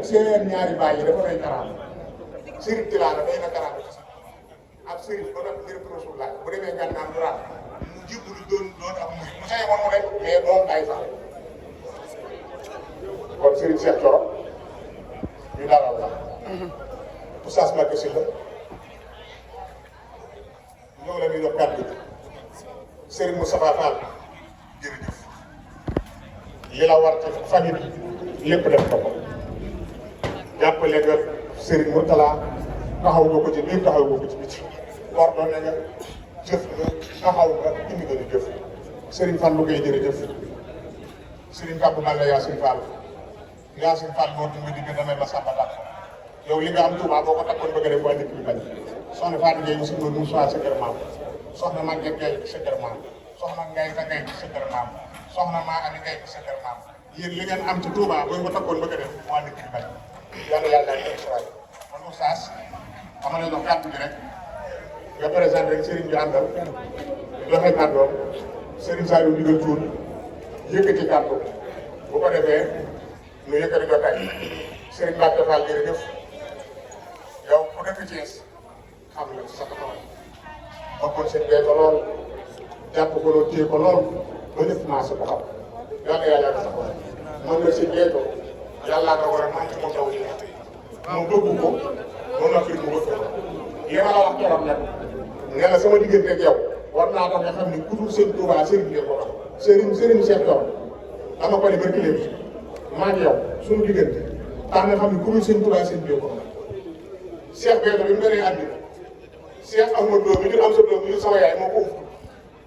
seen ñaari baay yi dafa day karaama sëriñ Tilaala day na karaama ci ab sëriñ ba nag ngir Rasulullah bu demee gànnaar mu raam mu jiblu doon am mu say moom mu rek mais doon day fa kon sëriñ Cheikh Thioro ñu dalal la Oustaz Mbacké Sylla ñoo la ñuy jox kàddu gi Serigne Moustapha Fall jërëjëf li la war ci famille bi lépp def ko jàppale nga Serigne Mourtala taxaw nga ko ci biir taxaw nga ko ci biti ordonné nga jëf nga taxaw nga indi nga di jëf Serigne Fall lu koy jërëjëf Serigne Kabou Balla Yacine Fall moo tudd di nga demee ba Samba Dàq yow li nga am Touba boo ko takkoon bëgg a def waa dëkk bi bañ soxna Fatou Gueye mu si doon Moussa sa kër maam soxna Maguette Gueye sa kër maam soxna Ngaye sa Gueye sa kër maam soxna maa Ami Gueye sa kër maam yéen li ngeen am ci Touba boo ko takkoon bëgg a def waa dëkk bi bañ yàlla yàlla daal di waay man Oustaz xam nga jox kàddu gi rek nga présenté rek Serigne bi àndal joxe kàddoom Serigne Saliou digal tuur yëkkati kàddu bu ko defee ñu yëkkati jotaay Serigne Mbacké Fall jërëjëf yow ku dëkk Thiès xam nga ci sa taxawaay bokkoon seen béy ko lool jàpp ko lool téye ko lool ba ñëpp maase ko xam yàlla yàlla ak taxawaay mën nga si béy ko yàllaa ko war a mën ci moom taw yi moom bëgg ko moom la firi mu bëgg ko li ma la wax keroog nag nee na sama diggante ak yow war naa ko nga xam ni ku dul seen Touba Serigne bi ko wax Serigne Cheikh Thioro dama ko ne barki léegi maa ngi yow suñu diggante tax nga xam ni ku dul seen Touba Serigne bi ko wax Cheikh Béthio bi mu gënee àddina Cheikh Amadou Lo mi ñu am sa doom ñu sama yaay moo ko uf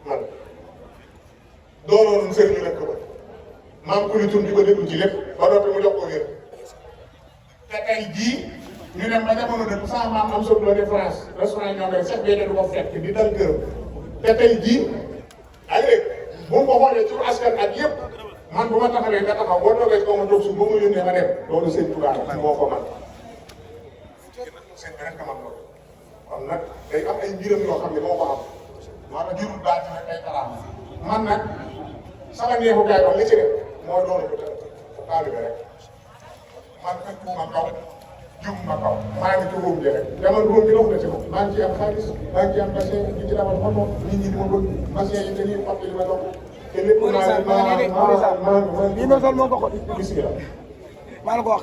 man doonoon sëriñ ñu nekk ba maam ku ni tun di ko déglu ci lépp ba dootu mu jox ko wér te tey jii ñu dem ba jamono de sama maam am sa doom de France restaurant ñoo ngi Cheikh Béthio du ko fekk di dal gërëm te tey jii ay rek bu mu ko xoolee ci askan ak yëpp man bu ma taxawee nga taxaw boo toogee ko ma toog suuf ba mu yónnee ma dem loolu sëñ Touba moo ko man sëñ bi rek nga mën loolu kon nag day am ay mbiram yoo xam ne moo ko am maanaam jurul baat yi nag ay kalaam man nag sama neexu gaay wax li ci def mooy doon ko taalibe rek man fekkuma kaw jumuma kaw maa ngi ci ruum ji rek jamono ruum bi dox na ci moom maa ngi ciy am xaalis maa ngi ciy am bassin di ci dawal oto nit ñi di ma bëgg bassin yi dañuy xotti li ma dox te lépp maa lii ma sol moo ko xoti bismillah maa la ko wax